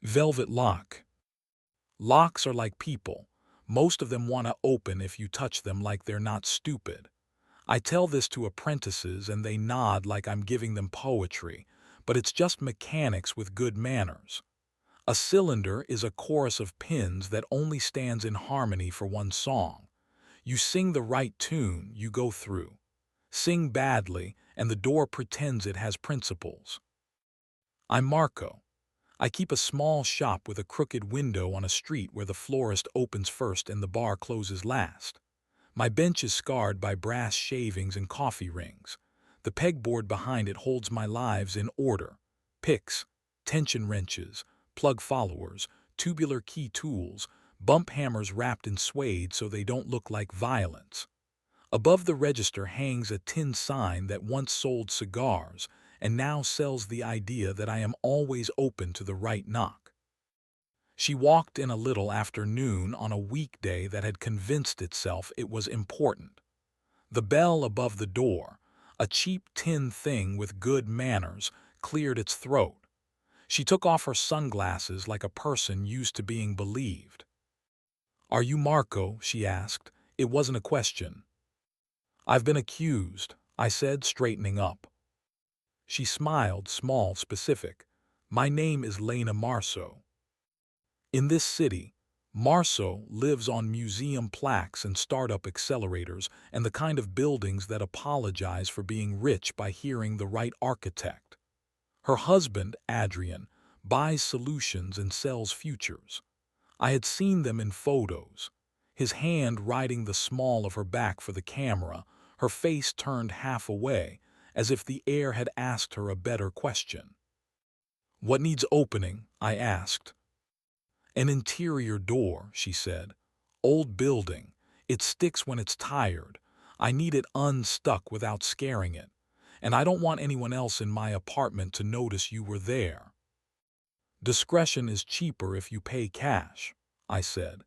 Velvet lock. Locks are like people. Most of them want to open if you touch them like they're not stupid. I tell this to apprentices and they nod like I'm giving them poetry, but it's just mechanics with good manners. A cylinder is a chorus of pins that only stands in harmony for one song. You sing the right tune, you go through. Sing badly, and the door pretends it has principles. I'm Marco. I keep a small shop with a crooked window on a street where the florist opens first and the bar closes last. My bench is scarred by brass shavings and coffee rings. The pegboard behind it holds my lives in order. Picks, tension wrenches, plug followers, tubular key tools, bump hammers wrapped in suede so they don't look like violence. Above the register hangs a tin sign that once sold cigars and now sells the idea that I am always open to the right knock. She walked in a little after noon on a weekday that had convinced itself it was important. The bell above the door, a cheap tin thing with good manners, cleared its throat. She took off her sunglasses like a person used to being believed. "Are you Marco?" she asked. It wasn't a question. "I've been accused," I said, straightening up. She smiled, small, specific. "My name is Lena Marceau. In this city, Marceau lives on museum plaques and startup accelerators and the kind of buildings that apologize for being rich by hearing the right architect. Her husband, Adrian, buys solutions and sells futures. I had seen them in photos. His hand riding the small of her back for the camera, her face turned half away, as if the air had asked her a better question. "What needs opening?" I asked. "An interior door," she said. "Old building. It sticks when it's tired. I need it unstuck without scaring it. And I don't want anyone else in my apartment to notice you were there." "Discretion is cheaper if you pay cash," I said,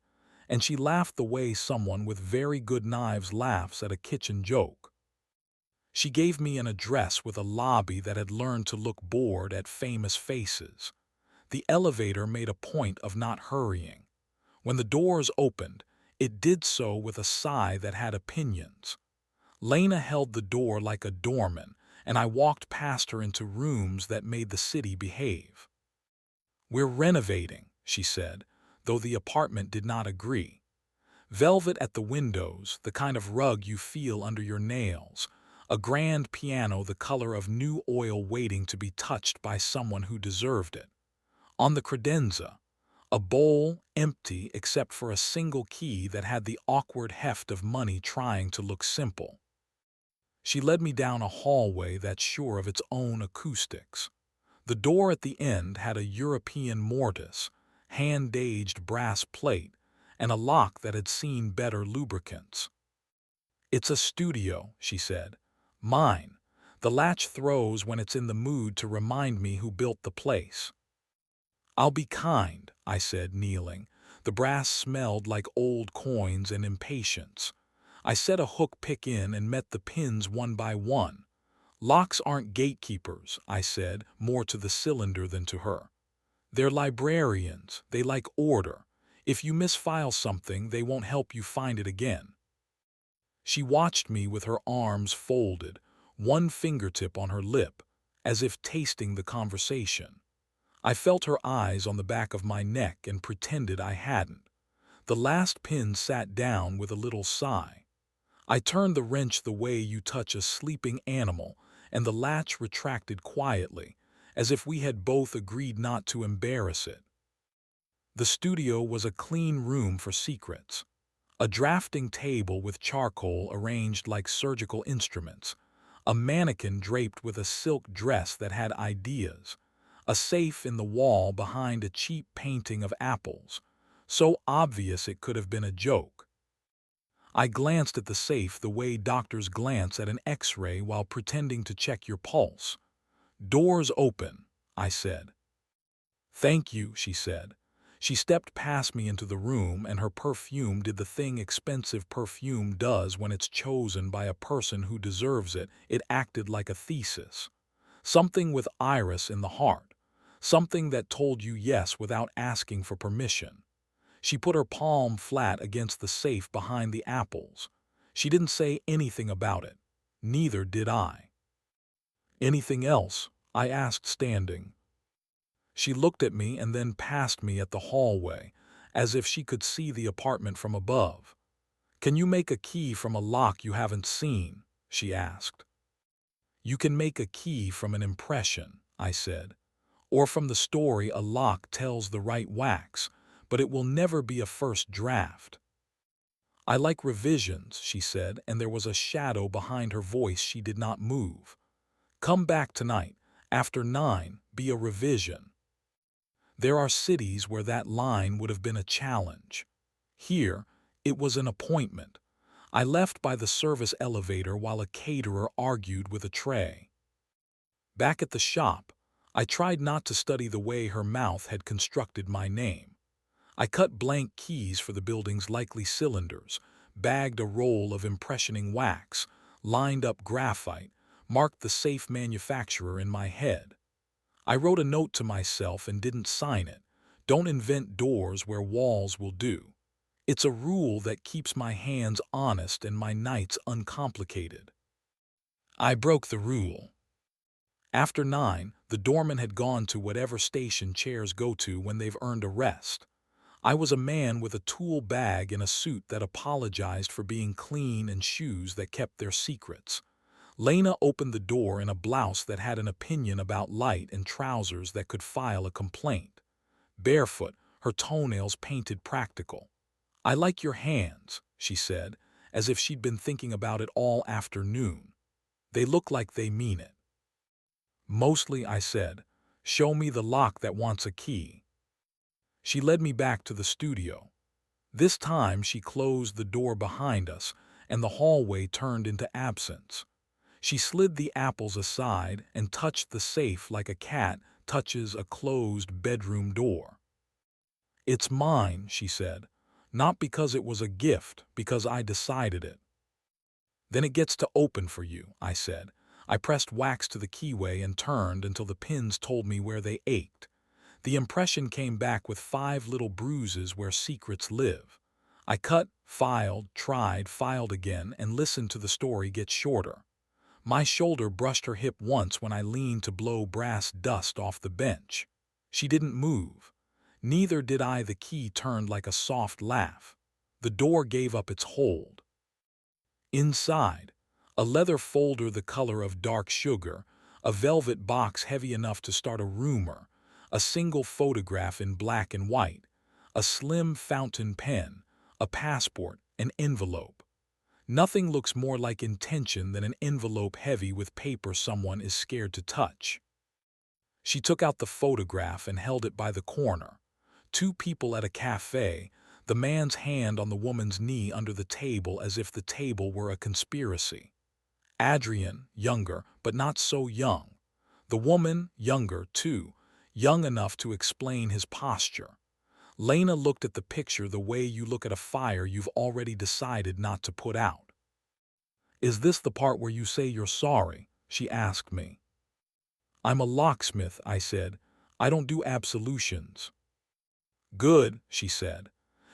and she laughed the way someone with very good knives laughs at a kitchen joke. She gave me an address with a lobby that had learned to look bored at famous faces. The elevator made a point of not hurrying. When the doors opened, it did so with a sigh that had opinions. Lena held the door like a doorman, and I walked past her into rooms that made the city behave. "We're renovating," she said, though the apartment did not agree. Velvet at the windows, the kind of rug you feel under your nails, a grand piano the color of new oil waiting to be touched by someone who deserved it. On the credenza, a bowl empty except for a single key that had the awkward heft of money trying to look simple. She led me down a hallway that's sure of its own acoustics. The door at the end had a European mortise, hand-aged brass plate, and a lock that had seen better lubricants. "It's a studio," she said. "Mine. The latch throws when it's in the mood to remind me who built the place." "I'll be kind," I said, kneeling. The brass smelled like old coins and impatience. I set a hook pick in and met the pins one by one. "Locks aren't gatekeepers," I said, more to the cylinder than to her. "They're librarians. They like order. If you misfile something, they won't help you find it again." She watched me with her arms folded, one fingertip on her lip, as if tasting the conversation. I felt her eyes on the back of my neck and pretended I hadn't. The last pin sat down with a little sigh. I turned the wrench the way you touch a sleeping animal, and the latch retracted quietly, as if we had both agreed not to embarrass it. The studio was a clean room for secrets. A drafting table with charcoal arranged like surgical instruments, a mannequin draped with a silk dress that had ideas, a safe in the wall behind a cheap painting of apples, so obvious it could have been a joke. I glanced at the safe the way doctors glance at an X-ray while pretending to check your pulse. "Doors open," I said. "Thank you," she said. She stepped past me into the room, and her perfume did the thing expensive perfume does when it's chosen by a person who deserves it. It acted like a thesis. Something with iris in the heart. something that told you yes without asking for permission. She put her palm flat against the safe behind the apples. She didn't say anything about it. Neither did I. "Anything else?" I asked, standing. She looked at me and then past me at the hallway, as if she could see the apartment from above. "Can you make a key from a lock you haven't seen?" she asked. "You can make a key from an impression," I said, "or from the story a lock tells the right wax, but it will never be a first draft." "I like revisions," she said, and there was a shadow behind her voice. She did not move. "Come back tonight. After 9, be a revision." There are cities where that line would have been a challenge. Here, it was an appointment. I left by the service elevator while a caterer argued with a tray. Back at the shop, I tried not to study the way her mouth had constructed my name. I cut blank keys for the building's likely cylinders, bagged a roll of impressioning wax, lined up graphite, marked the safe manufacturer in my head. I wrote a note to myself and didn't sign it. Don't invent doors where walls will do. It's a rule that keeps my hands honest and my nights uncomplicated. I broke the rule. After 9, the doorman had gone to whatever station chairs go to when they've earned a rest. I was a man with a tool bag and a suit that apologized for being clean and shoes that kept their secrets. Lena opened the door in a blouse that had an opinion about light and trousers that could file a complaint. Barefoot, her toenails painted practical. "I like your hands," she said, as if she'd been thinking about it all afternoon. "They look like they mean it." "Mostly," I said. "Show me the lock that wants a key." She led me back to the studio. This time she closed the door behind us, and the hallway turned into absence. She slid the apples aside and touched the safe like a cat touches a closed bedroom door. "It's mine," she said. "Not because it was a gift, because I decided it." "Then it gets to open for you," I said. I pressed wax to the keyway and turned until the pins told me where they ached. The impression came back with 5 little bruises where secrets live. I cut, filed, tried, filed again, and listened to the story get shorter. My shoulder brushed her hip once when I leaned to blow brass dust off the bench. She didn't move. Neither did I. The key turned like a soft laugh. The door gave up its hold. Inside, a leather folder the color of dark sugar, a velvet box heavy enough to start a rumor, a single photograph in black and white, a slim fountain pen, a passport, an envelope. Nothing looks more like intention than an envelope heavy with paper someone is scared to touch. She took out the photograph and held it by the corner. 2 people at a cafe, the man's hand on the woman's knee under the table as if the table were a conspiracy. Adrian, younger, but not so young. The woman, younger, too, young enough to explain his posture. Lena looked at the picture the way you look at a fire you've already decided not to put out. "Is this the part where you say you're sorry?" she asked me. "I'm a locksmith," I said. "I don't do absolutions." "Good," she said.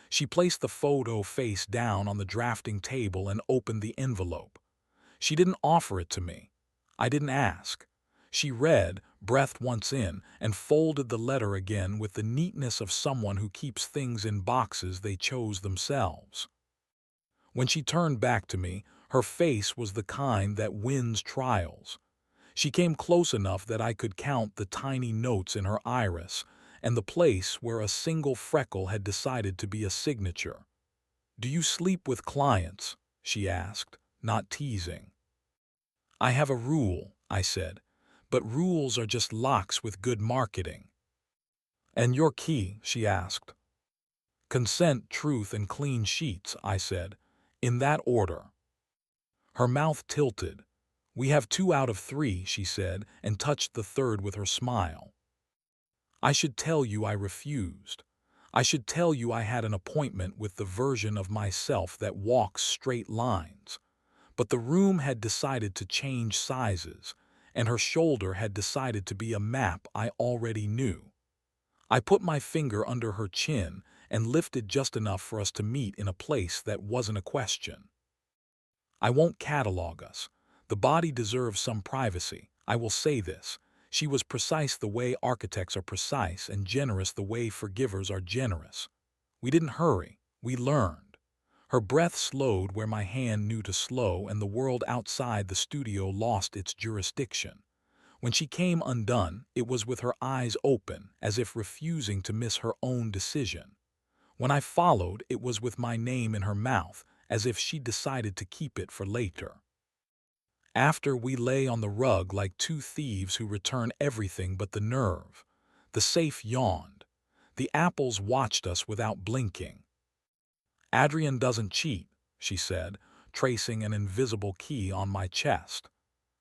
She placed the photo face down on the drafting table and opened the envelope. She didn't offer it to me. I didn't ask. She read, breathed once in, and folded the letter again with the neatness of someone who keeps things in boxes they chose themselves. When she turned back to me, her face was the kind that wins trials. She came close enough that I could count the tiny notes in her iris and the place where a single freckle had decided to be a signature. "Do you sleep with clients?" she asked, not teasing. "I have a rule," I said, "but rules are just locks with good marketing." "And your key?" she asked. "Consent, truth, and clean sheets," I said, "in that order." Her mouth tilted. "We have 2 out of 3, she said, and touched the 3rd with her smile. I should tell you I refused. I should tell you I had an appointment with the version of myself that walks straight lines. But the room had decided to change sizes, and her shoulder had decided to be a map I already knew. I put my finger under her chin and lifted just enough for us to meet in a place that wasn't a question. I won't catalog us. The body deserves some privacy. I will say this. She was precise the way architects are precise and generous the way forgivers are generous. We didn't hurry. We learned. Her breath slowed where my hand knew to slow, and the world outside the studio lost its jurisdiction. When she came undone, it was with her eyes open, as if refusing to miss her own decision. When I followed, it was with my name in her mouth, as if she decided to keep it for later. After, we lay on the rug like two thieves who return everything but the nerve. The safe yawned. The apples watched us without blinking. "Adrian doesn't cheat," she said, tracing an invisible key on my chest.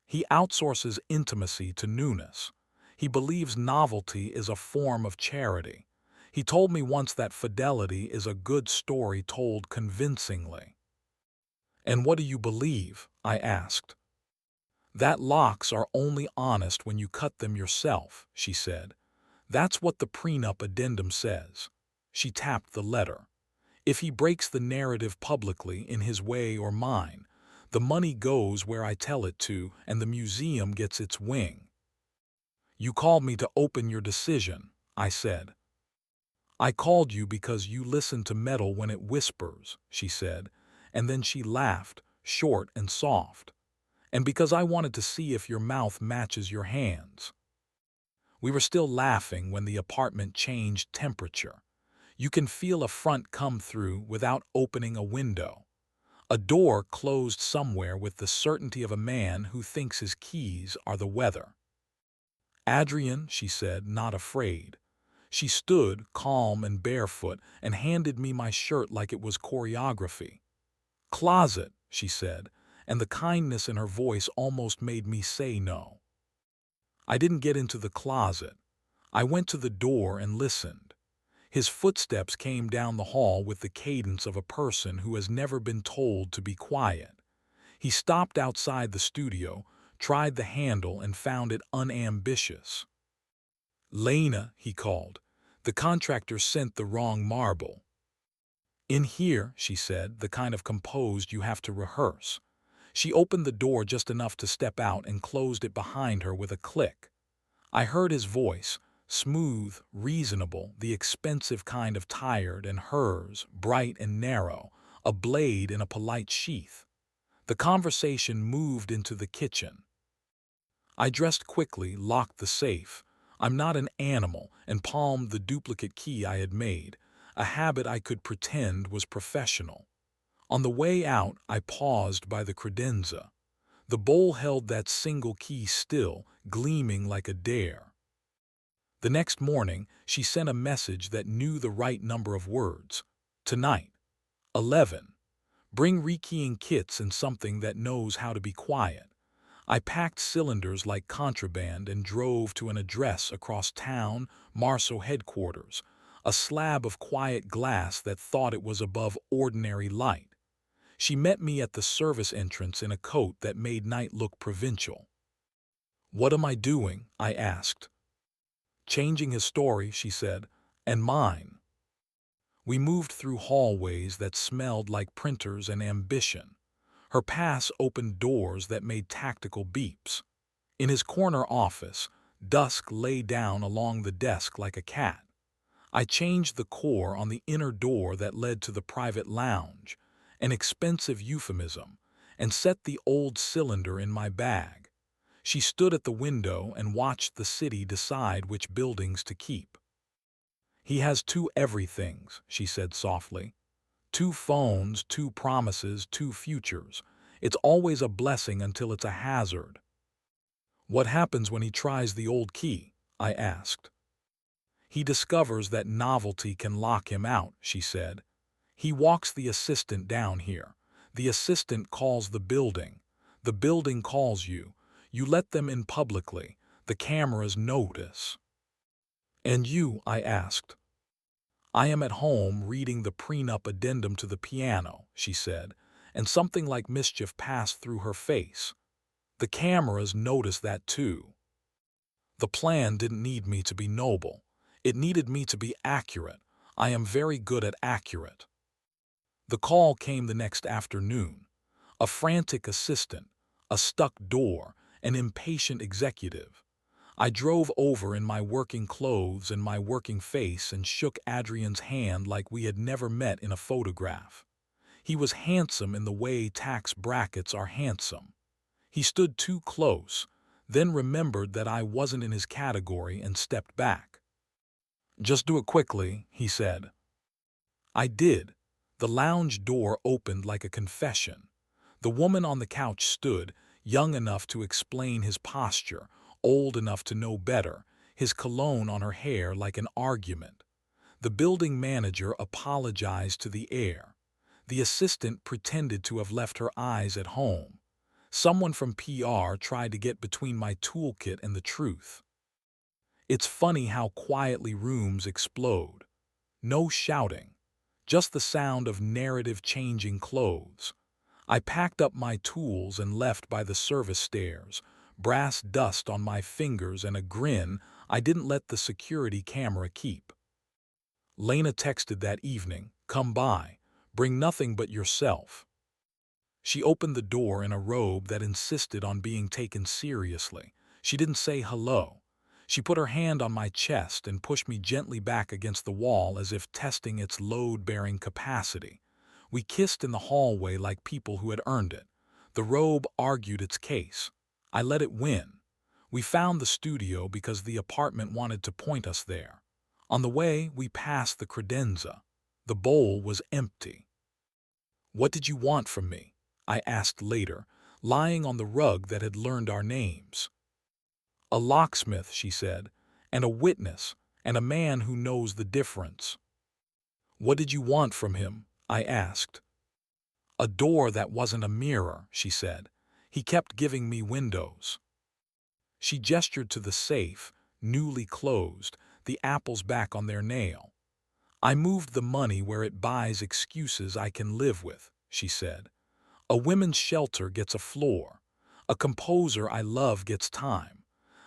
"He outsources intimacy to newness. He believes novelty is a form of charity. He told me once that fidelity is a good story told convincingly." "And what do you believe?" I asked. "That locks are only honest when you cut them yourself," she said. "That's what the prenup addendum says." She tapped the letter. "If he breaks the narrative publicly in his way or mine, the money goes where I tell it to, and the museum gets its wing." "You called me to open your decision," I said. "I called you because you listen to metal when it whispers," she said, and then she laughed, short and soft. "And because I wanted to see if your mouth matches your hands." We were still laughing when the apartment changed temperature. You can feel a front come through without opening a window. A door closed somewhere with the certainty of a man who thinks his keys are the weather. "Adrian," she said, not afraid. She stood, calm and barefoot, and handed me my shirt like it was choreography. "Closet," she said, and the kindness in her voice almost made me say no. I didn't get into the closet. I went to the door and listened. His footsteps came down the hall with the cadence of a person who has never been told to be quiet. He stopped outside the studio, tried the handle, and found it unambitious. "Lena," he called. "The contractor sent the wrong marble." "In here," she said, the kind of composed you have to rehearse. She opened the door just enough to step out and closed it behind her with a click. I heard his voice, smooth, reasonable, the expensive kind of tired, and hers, bright and narrow, a blade in a polite sheath. The conversation moved into the kitchen. I dressed quickly, locked the safe. I'm not an animal, and palmed the duplicate key I had made, a habit I could pretend was professional. On the way out, I paused by the credenza. The bowl held that single key still, gleaming like a dare. The next morning, she sent a message that knew the right number of words. "Tonight. 11. Bring rekeying kits and something that knows how to be quiet." I packed cylinders like contraband and drove to an address across town, Marceau headquarters, a slab of quiet glass that thought it was above ordinary light. She met me at the service entrance in a coat that made night look provincial. "What am I doing?" I asked. "Changing his story," she said, "and mine." We moved through hallways that smelled like printers and ambition. Her pass opened doors that made tactical beeps. In his corner office, dusk lay down along the desk like a cat. I changed the core on the inner door that led to the private lounge, an expensive euphemism, and set the old cylinder in my bag. She stood at the window and watched the city decide which buildings to keep. "He has two everythings," she said softly. "Two phones, two promises, two futures. It's always a blessing until it's a hazard." "What happens when he tries the old key?" I asked. "He discovers that novelty can lock him out," she said. "He walks the assistant down here. The assistant calls the building. The building calls you. You let them in publicly. The cameras notice." "And you?" I asked. "I am at home reading the prenup addendum to the piano," she said, and something like mischief passed through her face. The cameras noticed that too. The plan didn't need me to be noble. It needed me to be accurate. I am very good at accurate. The call came the next afternoon. A frantic assistant, a stuck door, an impatient executive. I drove over in my working clothes and my working face and shook Adrian's hand like we had never met in a photograph. He was handsome in the way tax brackets are handsome. He stood too close, then remembered that I wasn't in his category and stepped back. "Just do it quickly," he said. I did. The lounge door opened like a confession. The woman on the couch stood, young enough to explain his posture, old enough to know better, his cologne on her hair like an argument. The building manager apologized to the heir. The assistant pretended to have left her eyes at home. Someone from PR tried to get between my toolkit and the truth. It's funny how quietly rooms explode. No shouting, just the sound of narrative-changing clothes. I packed up my tools and left by the service stairs, brass dust on my fingers and a grin I didn't let the security camera keep. Lena texted that evening, "Come by, bring nothing but yourself." She opened the door in a robe that insisted on being taken seriously. She didn't say hello. She put her hand on my chest and pushed me gently back against the wall as if testing its load-bearing capacity. We kissed in the hallway like people who had earned it. The robe argued its case. I let it win. We found the studio because the apartment wanted to point us there. On the way, we passed the credenza. The bowl was empty. "What did you want from me?" I asked later, lying on the rug that had learned our names. "A locksmith," she said, "and a witness, and a man who knows the difference." "What did you want from him?" I asked. "A door that wasn't a mirror," she said. "He kept giving me windows." She gestured to the safe, newly closed, the apples back on their nail. "I moved the money where it buys excuses I can live with," she said. "A women's shelter gets a floor. A composer I love gets time.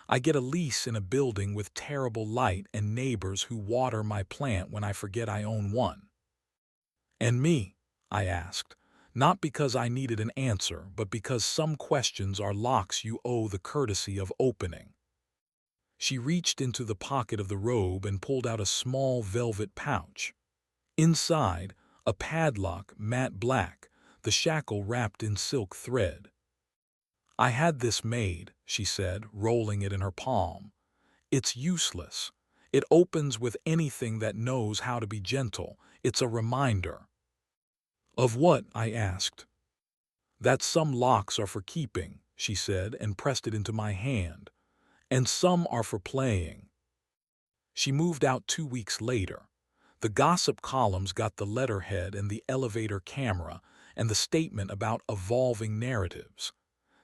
I get a lease in a building with terrible light and neighbors who water my plant when I forget I own one." "And me?" I asked, not because I needed an answer, but because some questions are locks you owe the courtesy of opening. She reached into the pocket of the robe and pulled out a small velvet pouch. Inside, a padlock, matte black, the shackle wrapped in silk thread. "I had this made," she said, rolling it in her palm. "It's useless. It opens with anything that knows how to be gentle. It's a reminder." "Of what?" I asked. "That some locks are for keeping," she said, and pressed it into my hand. "And some are for playing." She moved out 2 weeks later. The gossip columns got the letterhead and the elevator camera and the statement about evolving narratives.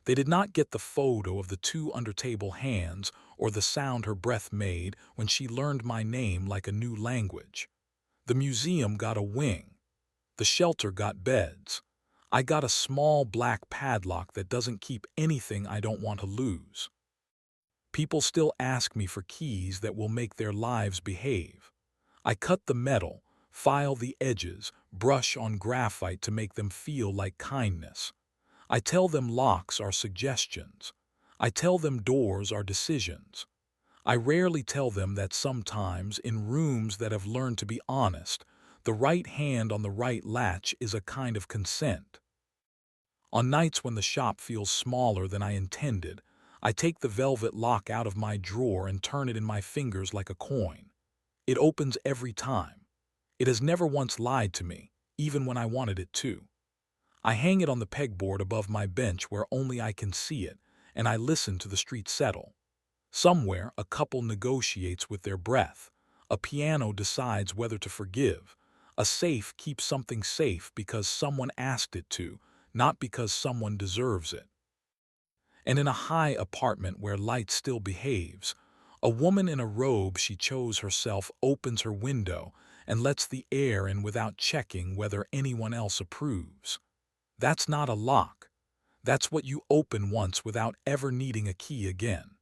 They did not get the photo of the two under-table hands or the sound her breath made when she learned my name like a new language. The museum got a wing. The shelter got beds. I got a small black padlock that doesn't keep anything I don't want to lose. People still ask me for keys that will make their lives behave. I cut the metal, file the edges, brush on graphite to make them feel like kindness. I tell them locks are suggestions. I tell them doors are decisions. I rarely tell them that sometimes, in rooms that have learned to be honest, the right hand on the right latch is a kind of consent. On nights when the shop feels smaller than I intended, I take the velvet lock out of my drawer and turn it in my fingers like a coin. It opens every time. It has never once lied to me, even when I wanted it to. I hang it on the pegboard above my bench where only I can see it, and I listen to the street settle. Somewhere, a couple negotiates with their breath. A piano decides whether to forgive. A safe keeps something safe because someone asked it to, not because someone deserves it. And in a high apartment where light still behaves, a woman in a robe she chose herself opens her window and lets the air in without checking whether anyone else approves. That's not a lock. That's what you open once without ever needing a key again.